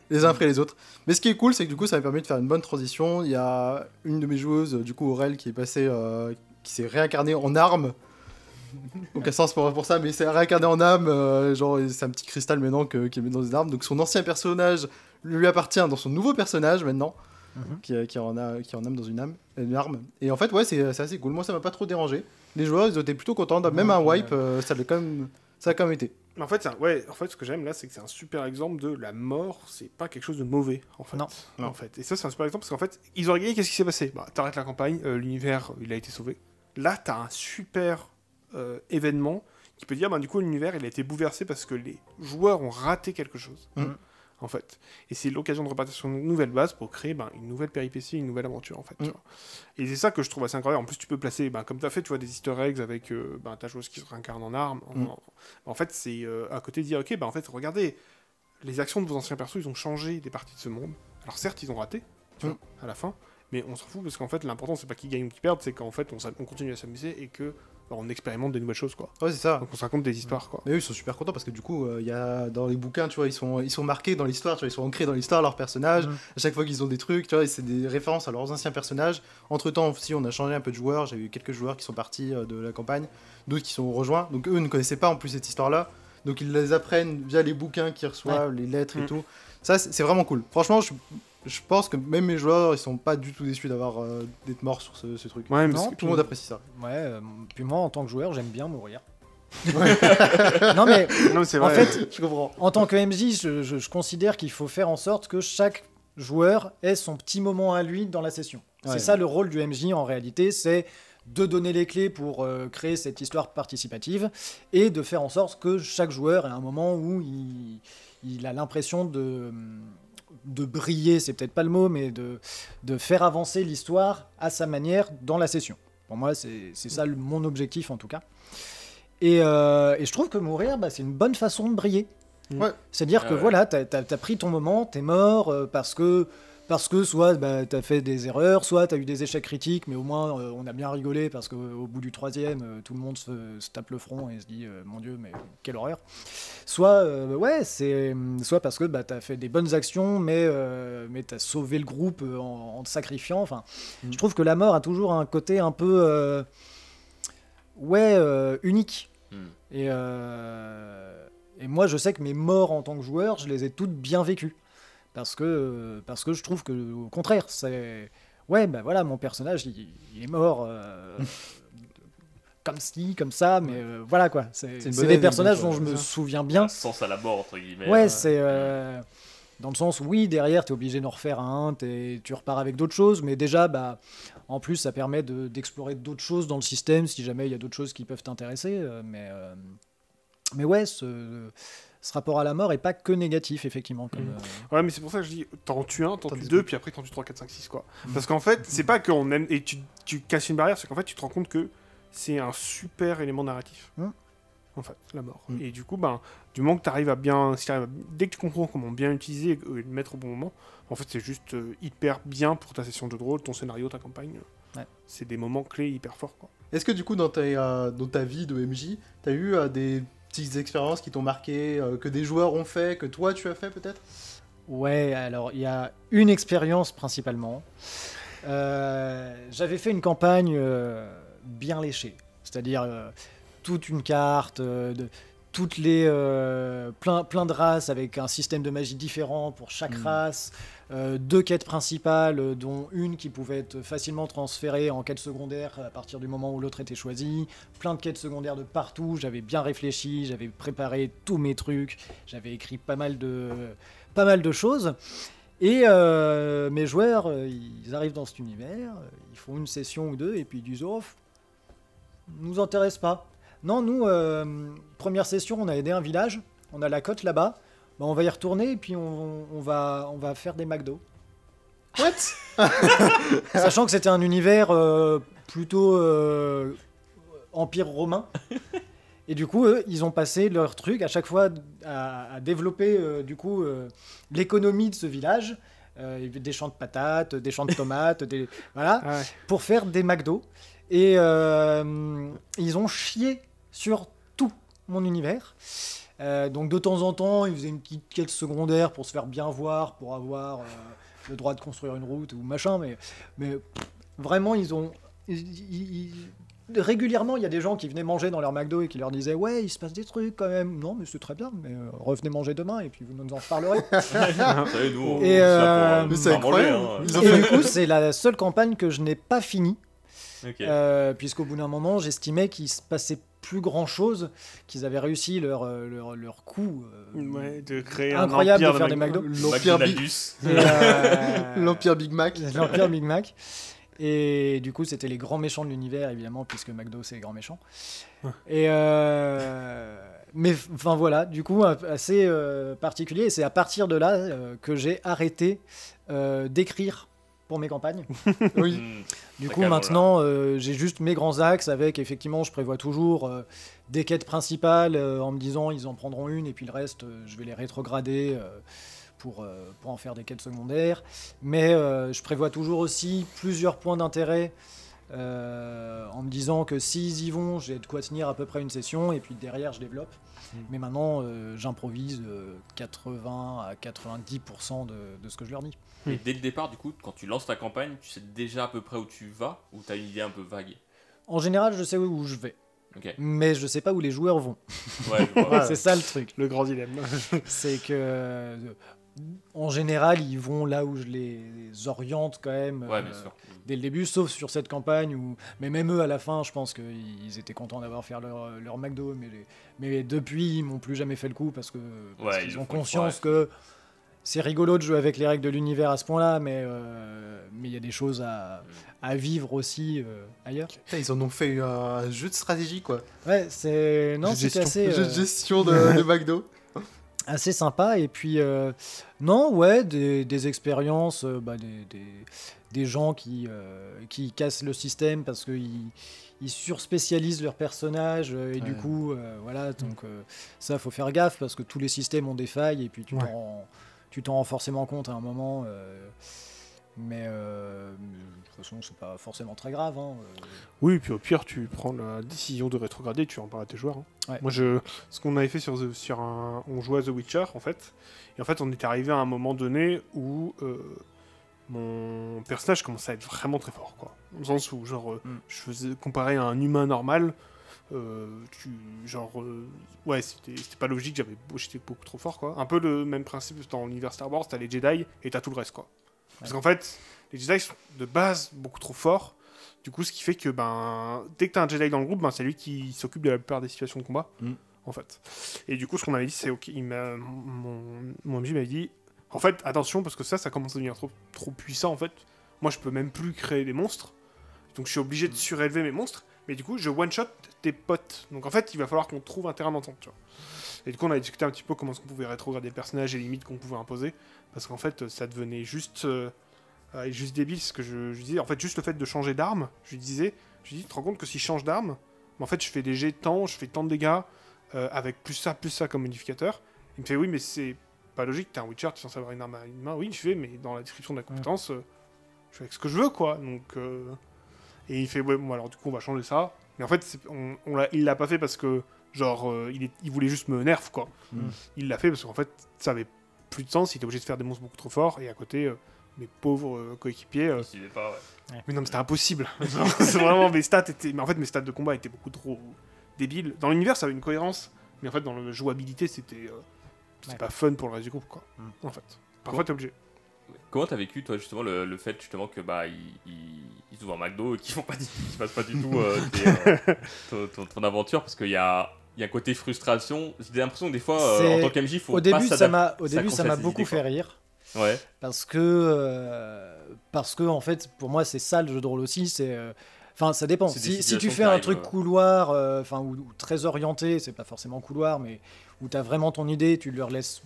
les uns après les autres. Mais ce qui est cool, c'est que du coup, ça m'a permis de faire une bonne transition. Il y a une de mes joueuses, du coup, Aurel, qui est passée, qui s'est réincarnée en arme. Aucun sens pour ça, mais c'est réincarné en âme, genre c'est un petit cristal maintenant qu'il met dans une arme. Donc son ancien personnage lui appartient dans son nouveau personnage maintenant, qui est en âme dans une arme. Et en fait, ouais, c'est assez cool. Moi, ça m'a pas trop dérangé. Les joueurs, ils étaient plutôt contents. Même un wipe, ça a quand même été. Mais en fait, en fait, ce que j'aime là, c'est que c'est un super exemple de la mort, c'est pas quelque chose de mauvais, en fait. Non. En fait. Et ça, c'est un super exemple parce qu'en fait, ils ont gagné, qu'est-ce qui s'est passé? Bah, t'arrêtes la campagne, l'univers, il a été sauvé. Là, t'as un super événement qui peut dire, bah, du coup, l'univers, il a été bouleversé parce que les joueurs ont raté quelque chose. En fait. Et c'est l'occasion de repartir sur une nouvelle base pour créer une nouvelle péripétie, une nouvelle aventure, en fait. Tu vois. Et c'est ça que je trouve assez incroyable. En plus, tu peux placer, comme tu as fait, tu vois, des easter eggs avec ta joueuse qui se réincarne en arme. En fait, c'est à côté de dire, ok, en fait, regardez, les actions de vos anciens persos, ils ont changé des parties de ce monde. Alors certes, ils ont raté, tu vois, à la fin, mais on s'en fout parce qu'en fait, l'important, c'est pas qu'ils gagnent ou qu'ils perdent, c'est qu'en fait, on continue à s'amuser et que on expérimente des nouvelles choses, quoi. Ouais, c'est ça. Donc on se raconte des histoires, quoi. Mais eux, ils sont super contents parce que du coup, il y a dans les bouquins, tu vois, ils sont marqués dans l'histoire, tu vois, ils sont ancrés dans l'histoire, leurs personnages. À chaque fois qu'ils ont des trucs, tu vois, c'est des références à leurs anciens personnages. Entre temps, aussi, on a changé un peu de joueurs. J'ai eu quelques joueurs qui sont partis de la campagne, d'autres qui sont rejoints. Donc eux ne connaissaient pas en plus cette histoire-là. Donc ils les apprennent via les bouquins qu'ils reçoivent, les lettres et tout. Ça, c'est vraiment cool. Franchement, je pense que même mes joueurs, ils sont pas du tout déçus d'être morts sur ce truc. Ouais, mais Non, parce que Tout le monde apprécie ça. Ouais, puis moi, en tant que joueur, j'aime bien mourir. Ouais. Non, mais non, mais c'est en vrai. fait, Je comprends. en tant que MJ, je considère qu'il faut faire en sorte que chaque joueur ait son petit moment à lui dans la session. Ouais. C'est ça le rôle du MJ en réalité, c'est de donner les clés pour créer cette histoire participative et de faire en sorte que chaque joueur ait un moment où il a l'impression de briller, c'est peut-être pas le mot, mais de faire avancer l'histoire à sa manière dans la session. Pour moi, c'est ça mon objectif en tout cas. Et je trouve que mourir, c'est une bonne façon de briller. Ouais. C'est-à-dire que voilà, t'as pris ton moment, t'es mort parce que soit t'as fait des erreurs, soit t'as eu des échecs critiques, mais au moins on a bien rigolé parce qu'au bout du troisième, tout le monde se tape le front et se dit mon Dieu, mais quelle horreur. Soit soit parce que t'as fait des bonnes actions, mais t'as sauvé le groupe en te sacrifiant. Enfin, je trouve que la mort a toujours un côté un peu unique. Et moi, je sais que mes morts en tant que joueur, je les ai toutes bien vécues. Parce que je trouve que, au contraire, c'est... Ouais, voilà, mon personnage, il est mort comme ci, comme ça, mais voilà, quoi. C'est des personnages dont je me souviens bien. Sens à la mort, entre guillemets. Ouais, c'est... dans le sens où, oui, derrière, t'es obligé d'en refaire un, tu repars avec d'autres choses, mais déjà, en plus, ça permet d'explorer d'autres choses dans le système, si jamais il y a d'autres choses qui peuvent t'intéresser, mais ouais, ce rapport à la mort est pas que négatif, effectivement. Ouais, mais c'est pour ça que je dis, t'en tues un, t'en tues deux, puis après t'en tues 3, 4, 5, 6, quoi. Parce qu'en fait, c'est pas qu'on aime, et tu casses une barrière, c'est qu'en fait, tu te rends compte que c'est un super élément narratif. En fait, la mort. Et du coup, du moment que t'arrives à bien... dès que tu comprends comment bien utiliser et le mettre au bon moment, en fait, c'est juste hyper bien pour ta session de rôle, ton scénario, ta campagne. C'est des moments clés hyper forts, quoi. Est-ce que du coup, dans ta vie de MJ, t'as eu des petites expériences qui t'ont marqué, que des joueurs ont fait, que toi tu as fait peut-être? Ouais, alors il y a une expérience principalement. J'avais fait une campagne bien léchée, c'est-à-dire toute une carte, toutes les plein de races avec un système de magie différent pour chaque race, 2 quêtes principales dont une qui pouvait être facilement transférée en quête secondaire à partir du moment où l'autre était choisi, plein de quêtes secondaires de partout. J'avais bien réfléchi, j'avais préparé tous mes trucs, j'avais écrit pas mal de choses. Et mes joueurs, ils arrivent dans cet univers, ils font une session ou deux, et puis ils disent oh, nous intéresse pas. Non, nous, première session, on a aidé un village, on a la côte là-bas, bah, on va y retourner, et puis on va faire des McDo. What? Sachant que c'était un univers plutôt empire romain. Et du coup, eux, ils ont passé leur truc à chaque fois à développer l'économie de ce village. Des champs de patates, des champs de tomates, voilà, Ah ouais. pour faire des McDo. Et ils ont chié sur tout mon univers. Donc de temps en temps, ils faisaient une petite quête secondaire pour se faire bien voir, pour avoir le droit de construire une route ou machin. Mais vraiment, régulièrement, il y a des gens qui venaient manger dans leur McDo et qui leur disaient ouais, il se passe des trucs quand même. Non, mais c'est très bien, mais revenez manger demain et puis vous nous en reparlerez. Vous savez, nous, on Et, est là pour mais c'est faire manger, incroyable. hein. Ils ont Et fait- du coup, c'est la seule campagne que je n'ai pas finie, Ok. puisqu'au bout d'un moment, j'estimais qu'il se passait plus grand chose, qu'ils avaient réussi leur coup Ouais, de créer incroyable un de empire faire des McDo. L'Empire Big... McDonald's. Et, L'Empire Big Mac. L'Empire Big Mac. Et du coup, c'était les grands méchants de l'univers, évidemment, puisque McDo, c'est les grands méchants. Et mais enfin voilà, du coup, assez particulier. Et c'est à partir de là que j'ai arrêté d'écrire pour mes campagnes. Oui. Du T'as coup, calme, maintenant, j'ai juste mes grands axes avec, effectivement, je prévois toujours des quêtes principales en me disant ils en prendront une et puis le reste, je vais les rétrograder pour en faire des quêtes secondaires. Mais je prévois toujours aussi plusieurs points d'intérêt en me disant que s'ils y vont, j'ai de quoi tenir à peu près une session et puis derrière, je développe. Mais maintenant, j'improvise 80 à 90% de ce que je leur dis. Et dès le départ, du coup, quand tu lances ta campagne, tu sais déjà à peu près où tu vas ou t'as une idée un peu vague? En général, je sais où je vais. Ok. Mais je sais pas où les joueurs vont. Ouais, je vois. C'est ça le truc. Le grand dilemme. C'est que en général, ils vont là où je les oriente quand même Ouais, bien sûr. dès le début, sauf sur cette campagne où, mais même eux à la fin, je pense qu'ils étaient contents d'avoir fait leur McDo, mais depuis, ils m'ont plus jamais fait le coup parce Ouais, ils qu'ils le ont font une conscience fois, que c'est rigolo de jouer avec les règles de l'univers à ce point-là, mais il y a des choses à vivre aussi ailleurs. Putain, ils en ont fait un jeu de stratégie, quoi. Ouais, c'est non, Jeu de c'était gestion. assez. Un jeu de gestion de McDo. Assez sympa. Et puis, non, ouais, des expériences, des gens qui cassent le système parce qu'ils surspécialisent leurs personnages. Et du Ouais. coup, voilà, donc ça, faut faire gaffe parce que tous les systèmes ont des failles et puis tu t'en rends forcément compte à un moment. Mais de toute façon, c'est pas forcément très grave. Hein. Oui, puis au pire, tu prends la décision de rétrograder, tu en parles à tes joueurs. Hein. Ouais. Moi, ce qu'on avait fait sur un, on jouait à The Witcher en fait, et en fait, on était arrivé à un moment donné où mon personnage commençait à être vraiment très fort, quoi. Dans le sens où, genre, je faisais comparer à un humain normal, ouais, c'était pas logique, j'étais beaucoup trop fort, quoi. Un peu le même principe dans l'univers Star Wars, t'as les Jedi et t'as tout le reste, quoi. Parce qu'en fait, les Jedi sont de base beaucoup trop forts. Du coup, ce qui fait que dès que t'as un Jedi dans le groupe, c'est lui qui s'occupe de la plupart des situations de combat, en fait. Et du coup, ce qu'on m'avait dit, c'est ok. Mon MJ m'avait dit, en fait, attention parce que ça commence à devenir trop puissant, en fait. Moi, je peux même plus créer des monstres, donc je suis obligé de surélever mes monstres. Mais du coup, je one shot tes potes. Donc en fait, il va falloir qu'on trouve un terrain d'entente, tu vois. Et du coup, on a discuté un petit peu comment est-ce qu'on pouvait rétrograder le personnage et les limites qu'on pouvait imposer. Parce qu'en fait, ça devenait juste débile ce que je disais. En fait, juste le fait de changer d'arme, je lui dis, tu te rends compte que si je change d'arme, en fait, je fais des jets tant, je fais tant de dégâts avec plus ça comme modificateur. Il me fait, oui, mais c'est pas logique, t'es un Witcher, t'es censé avoir une arme à une main. Oui, je fais, mais dans la description de la compétence, je fais avec ce que je veux, quoi. Donc, et il fait, ouais, bon, alors du coup, on va changer ça. Mais en fait, il l'a pas fait parce que, genre, il voulait juste me nerf, quoi. Il l'a fait parce qu'en fait, ça avait plus de sens, il était obligé de faire des monstres beaucoup trop forts, et à côté, mes pauvres coéquipiers. Je sais pas, ouais. Mais non, mais c'était impossible. C'est vraiment, mes stats étaient. Mais en fait, mes stats de combat étaient beaucoup trop débiles. Dans l'univers, ça avait une cohérence, mais en fait, dans la jouabilité, c'était pas fun pour le reste du groupe, quoi. En fait. Parfois, t'es obligé. Comment t'as vécu, toi, justement, le fait justement que ils ouvrent un McDo et qu'ils se passe pas du tout ton aventure, parce qu'il y a un côté frustration. J'ai l'impression que des fois, en tant qu'MJ, il faut Au pas début, ça m'a beaucoup fait rire. Ouais. Parce que en fait, pour moi, c'est ça le jeu de rôle aussi. Enfin, ça dépend. C'est des Si tu situations fais qui un arrivent, truc couloir, ou très orienté, c'est pas forcément couloir, mais où t'as vraiment ton idée, tu leur laisses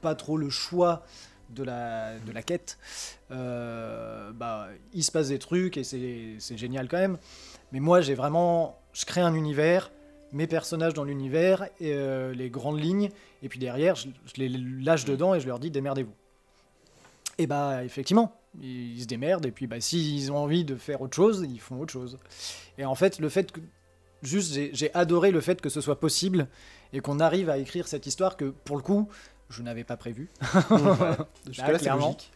pas trop le choix de la quête, il se passe des trucs et c'est génial quand même. Mais moi, je crée un univers, mes personnages dans l'univers, et les grandes lignes, et puis derrière, je les lâche dedans et je leur dis démerdez-vous. Et effectivement, ils se démerdent, et puis s'ils ont envie de faire autre chose, ils font autre chose. Et en fait, j'ai adoré le fait que ce soit possible et qu'on arrive à écrire cette histoire que, pour le coup, je n'avais pas prévu. Jusque-là, c'est clairement. logique.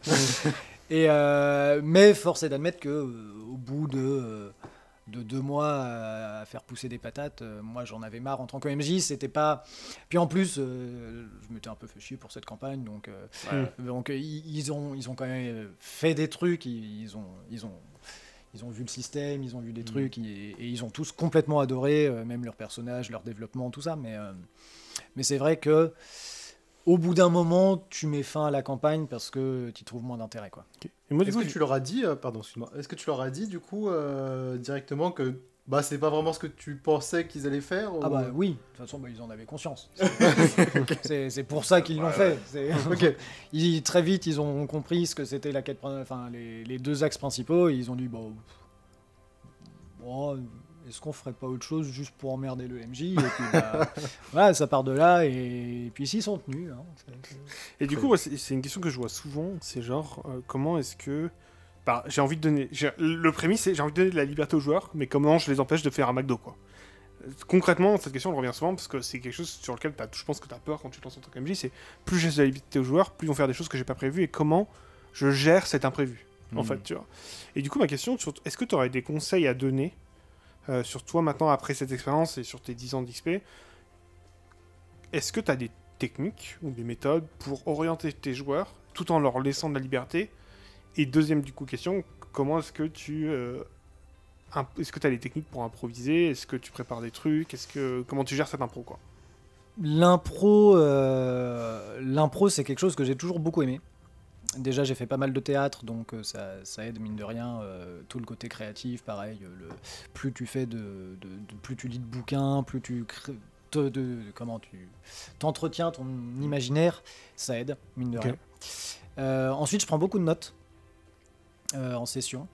Mais force est d'admettre que au bout de 2 mois à faire pousser des patates, moi j'en avais marre en tant que MJ. C'était pas. Puis en plus, je m'étais un peu fait chier pour cette campagne, donc ils ont quand même fait des trucs. Ils ont vu le système, ils ont vu des trucs, et ils ont tous complètement adoré, même leurs personnages, leur développement, tout ça. Mais c'est vrai que au bout d'un moment, tu mets fin à la campagne parce que tu trouves moins d'intérêt, quoi. Okay. Et moi, Est-ce que tu leur as dit, pardon, excuse-moi, est-ce que tu leur as dit du coup directement que c'est pas vraiment ce que tu pensais qu'ils allaient faire ou... Ah oui, de toute façon ils en avaient conscience. C'est pour ça qu'ils l'ont fait. Très vite ils ont compris ce que c'était la quête, les 2 axes principaux, et ils ont dit est-ce qu'on ferait pas autre chose juste pour emmerder le MJ, et puis voilà, ça part de là, et puis s'ils sont tenus. Et du coup, c'est une question que je vois souvent, c'est genre, comment est-ce que... j'ai envie de donner... Le prémisse, c'est j'ai envie de donner de la liberté aux joueurs, mais comment je les empêche de faire un McDo, quoi. Concrètement, cette question, elle revient souvent, parce que c'est quelque chose sur lequel je pense que tu as peur quand tu te lances en tant que MJ, c'est plus je laisse de la liberté aux joueurs, plus ils vont faire des choses que j'ai pas prévues, et comment je gère cet imprévu, en fait, tu vois. Et du coup, ma question, est-ce que tu aurais des conseils à donner sur toi maintenant, après cette expérience et sur tes 10 ans d'XP, est-ce que tu as des techniques ou des méthodes pour orienter tes joueurs tout en leur laissant de la liberté? Et deuxième du coup question, comment est-ce que est-ce que tu as des techniques pour improviser? Est-ce que tu prépares des trucs? Comment tu gères cette impro, quoi? L'impro, c'est quelque chose que j'ai toujours beaucoup aimé. Déjà, j'ai fait pas mal de théâtre, donc ça aide, mine de rien. Tout le côté créatif, pareil. Plus tu fais plus tu lis de bouquins, plus tu comment tu t'entretiens ton imaginaire, ça aide, mine de rien. Ensuite, je prends beaucoup de notes en session.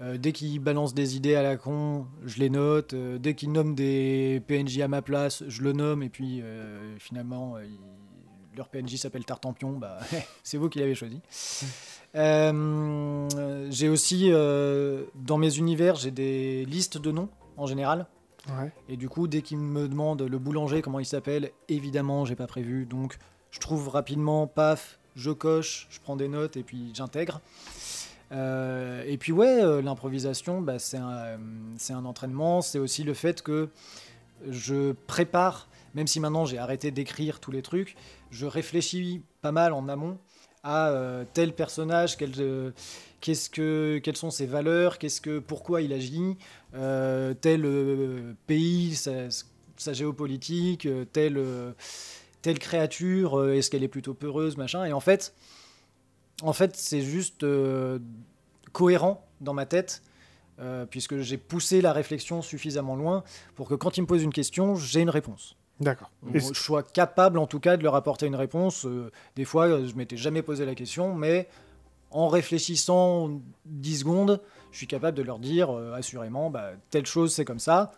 Dès qu'ils balancent des idées à la con, je les note. Dès qu'ils nomment des PNJ à ma place, je le nomme, et puis finalement... leur PNJ s'appelle Tartampion, c'est vous qui l'avez choisi. J'ai aussi, dans mes univers, j'ai des listes de noms, en général. Ouais. Et du coup, dès qu'ils me demandent le boulanger, comment il s'appelle, évidemment, j'ai pas prévu. Donc, je trouve rapidement, paf, je coche, je prends des notes, et puis j'intègre. Et puis l'improvisation, c'est un entraînement. C'est aussi le fait que je prépare... Même si maintenant j'ai arrêté d'écrire tous les trucs, je réfléchis pas mal en amont à tel personnage, quelles sont ses valeurs, pourquoi il agit, tel pays, sa géopolitique, telle créature, est-ce qu'elle est plutôt peureuse, machin. Et en fait c'est juste cohérent dans ma tête. Puisque j'ai poussé la réflexion suffisamment loin pour que quand ils me posent une question, j'ai une réponse. D'accord. Je sois capable en tout cas de leur apporter une réponse. Des fois, je m'étais jamais posé la question, mais en réfléchissant 10 secondes, je suis capable de leur dire assurément, telle chose c'est comme ça.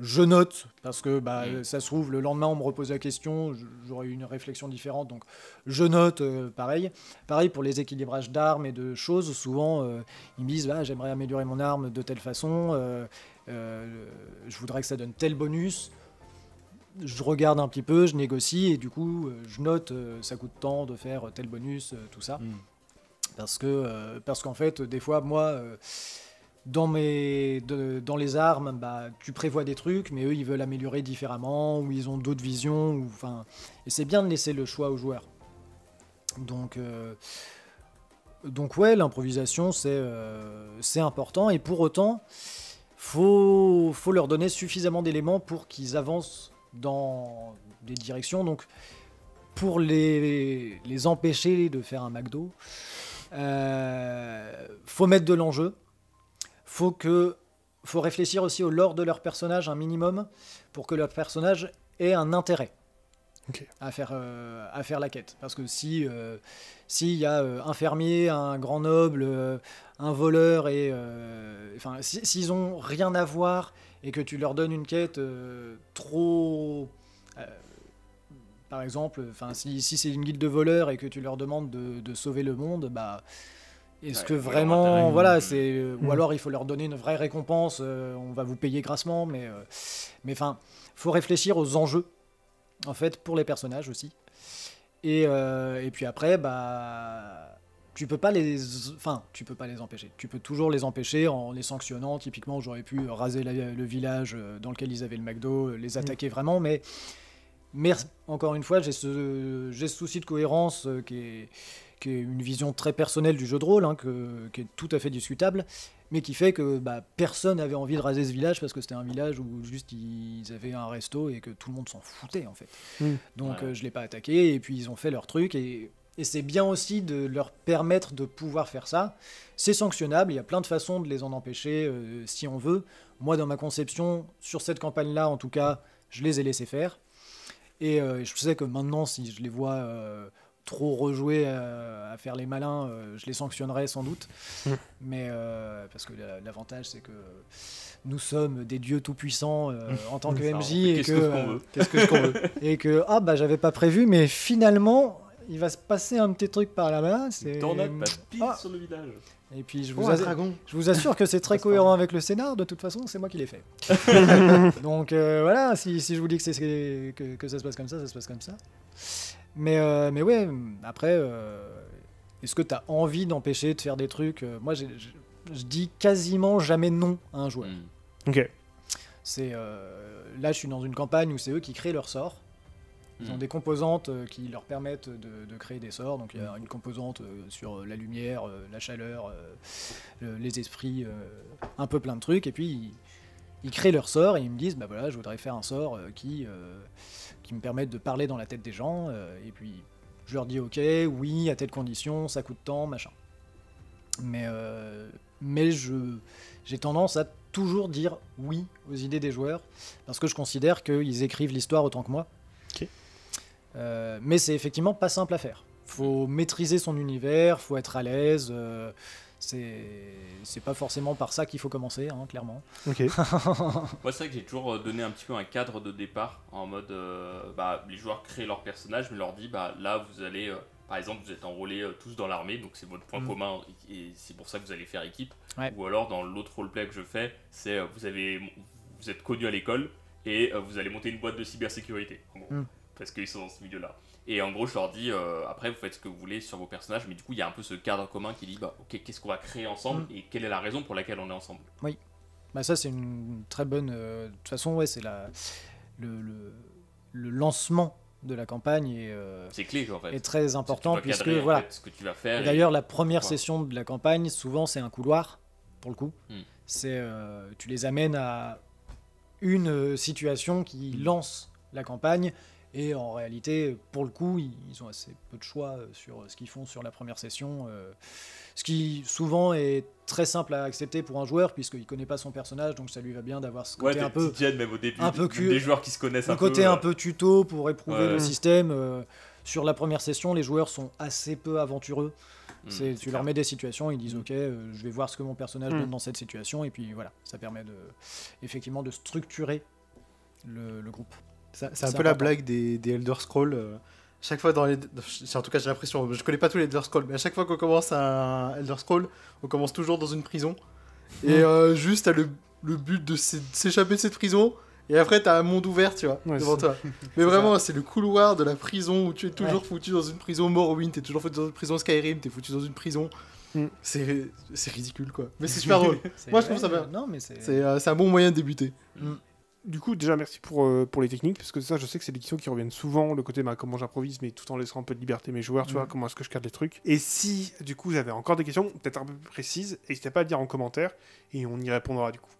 Je note, parce que ça se trouve, le lendemain on me repose la question, j'aurais eu une réflexion différente, donc je note pareil. Pareil pour les équilibrages d'armes et de choses, souvent ils me disent j'aimerais améliorer mon arme de telle façon, je voudrais que ça donne tel bonus. Je regarde un petit peu, je négocie, et du coup je note ça coûte tant de faire tel bonus, tout ça. Parce qu'en fait, des fois, moi... dans les armes, tu prévois des trucs, mais eux, ils veulent améliorer différemment, ou ils ont d'autres visions, et c'est bien de laisser le choix aux joueurs. Donc l'improvisation, c'est important, et pour autant, faut leur donner suffisamment d'éléments pour qu'ils avancent dans des directions. Donc, pour les empêcher de faire un McDo, faut mettre de l'enjeu. Faut réfléchir aussi au lore de leur personnage un minimum pour que leur personnage ait un intérêt à faire la quête. Parce que s'il y a un fermier, un grand noble, un voleur, s'ils ont rien à voir et que tu leur donnes une quête trop... par exemple, si c'est une guilde de voleurs et que tu leur demandes de sauver le monde, bah... Est-ce que vraiment, ou alors il faut leur donner une vraie récompense, on va vous payer grassement, mais faut réfléchir aux enjeux, en fait, pour les personnages aussi. Et puis après, bah, tu peux pas les empêcher. Tu peux toujours les empêcher en les sanctionnant. Typiquement, j'aurais pu raser le village dans lequel ils avaient le McDo, les attaquer vraiment, mais encore une fois, j'ai ce souci de cohérence qui est une vision très personnelle du jeu de rôle, qui est tout à fait discutable, mais qui fait que personne n'avait envie de raser ce village parce que c'était un village où juste ils avaient un resto et que tout le monde s'en foutait en fait. Donc je l'ai pas attaqué et puis ils ont fait leur truc et c'est bien aussi de leur permettre de pouvoir faire ça. C'est sanctionnable, il y a plein de façons de les en empêcher si on veut. Moi dans ma conception, sur cette campagne-là en tout cas, je les ai laissés faire. Et je sais que maintenant si je les vois... trop rejouer à faire les malins, je les sanctionnerais sans doute. Mais parce que l'avantage, c'est que nous sommes des dieux tout-puissants en tant que MJ et qu'est-ce qu'on veut et que j'avais pas prévu, mais finalement, il va se passer un petit truc par là-bas. Une tornade passe pile sur le village. Et puis je vous assure que c'est très cohérent avec le scénar. De toute façon, c'est moi qui l'ai fait. Donc voilà, si je vous dis que ça se passe comme ça, ça se passe comme ça. Mais ouais, après, est-ce que tu as envie d'empêcher de faire des trucs Moi, je dis quasiment jamais non à un joueur. Ok. Là, je suis dans une campagne où c'est eux qui créent leurs sorts. Ils ont des composantes qui leur permettent de créer des sorts. Donc, il y a une composante sur la lumière, la chaleur, les esprits, un peu plein de trucs. Et puis, ils créent leurs sorts et ils me disent, je voudrais faire un sort qui me permettent de parler dans la tête des gens, et puis je leur dis ok, oui, à telle condition, ça coûte tant, machin. Mais j'ai tendance à toujours dire oui aux idées des joueurs, parce que je considère qu'ils écrivent l'histoire autant que moi. Mais c'est effectivement pas simple à faire. Faut maîtriser son univers, faut être à l'aise, c'est pas forcément par ça qu'il faut commencer, clairement. Ok. Moi, c'est vrai que j'ai toujours donné un petit peu un cadre de départ en mode les joueurs créent leur personnage, mais leur dit là vous allez, par exemple, vous êtes enrôlés tous dans l'armée, donc c'est votre point commun et c'est pour ça que vous allez faire équipe. Ouais. Ou alors dans l'autre roleplay que je fais, c'est vous êtes connus à l'école et vous allez monter une boîte de cybersécurité, en gros, parce qu'ils sont dans ce milieu-là. Et en gros, je leur dis, après, vous faites ce que vous voulez sur vos personnages, mais du coup, il y a un peu ce cadre commun qui dit, ok, qu'est-ce qu'on va créer ensemble et quelle est la raison pour laquelle on est ensemble. Oui, ça, c'est une très bonne... de toute façon, ouais, c'est le lancement de la campagne c'est clé, en fait. Est très important, puisque, cadrer, voilà. En fait, ce que tu vas faire. Et d'ailleurs, la première session de la campagne, souvent, c'est un couloir, pour le coup. C'est, tu les amènes à une situation qui lance la campagne. Et en réalité, pour le coup, ils ont assez peu de choix sur ce qu'ils font sur la première session. Ce qui, souvent, est très simple à accepter pour un joueur, puisqu'il ne connaît pas son personnage, donc ça lui va bien d'avoir ce côté un peu... même au début, des joueurs qui se connaissent un peu. Le côté un peu tuto pour éprouver le système. Sur la première session, les joueurs sont assez peu aventureux. Tu leur mets des situations, ils disent ok, je vais voir ce que mon personnage donne dans cette situation, et puis voilà, ça permet effectivement de structurer le groupe. C'est un peu la blague des Elder Scrolls. Chaque fois en tout cas j'ai l'impression, je connais pas tous les Elder Scrolls, mais à chaque fois qu'on commence un Elder Scroll, on commence toujours dans une prison. Et juste t'as le but de s'échapper de cette prison. Et après, t'as un monde ouvert, tu vois, devant toi. Mais vraiment, c'est le couloir de la prison où tu es toujours foutu dans une prison Morrowind, t'es toujours foutu dans une prison Skyrim, t'es foutu dans une prison. C'est ridicule, quoi. Mais c'est super drôle. Moi, je trouve ça bien. Non, mais c'est un bon moyen de débuter. Du coup, déjà, merci pour les techniques, parce que ça, je sais que c'est des questions qui reviennent souvent, le côté comment j'improvise, mais tout en laissant un peu de liberté à mes joueurs, tu vois, comment est-ce que je cadre les trucs. Et si, du coup, vous avez encore des questions, peut-être un peu plus précises, n'hésitez pas à le dire en commentaire, et on y répondra, du coup.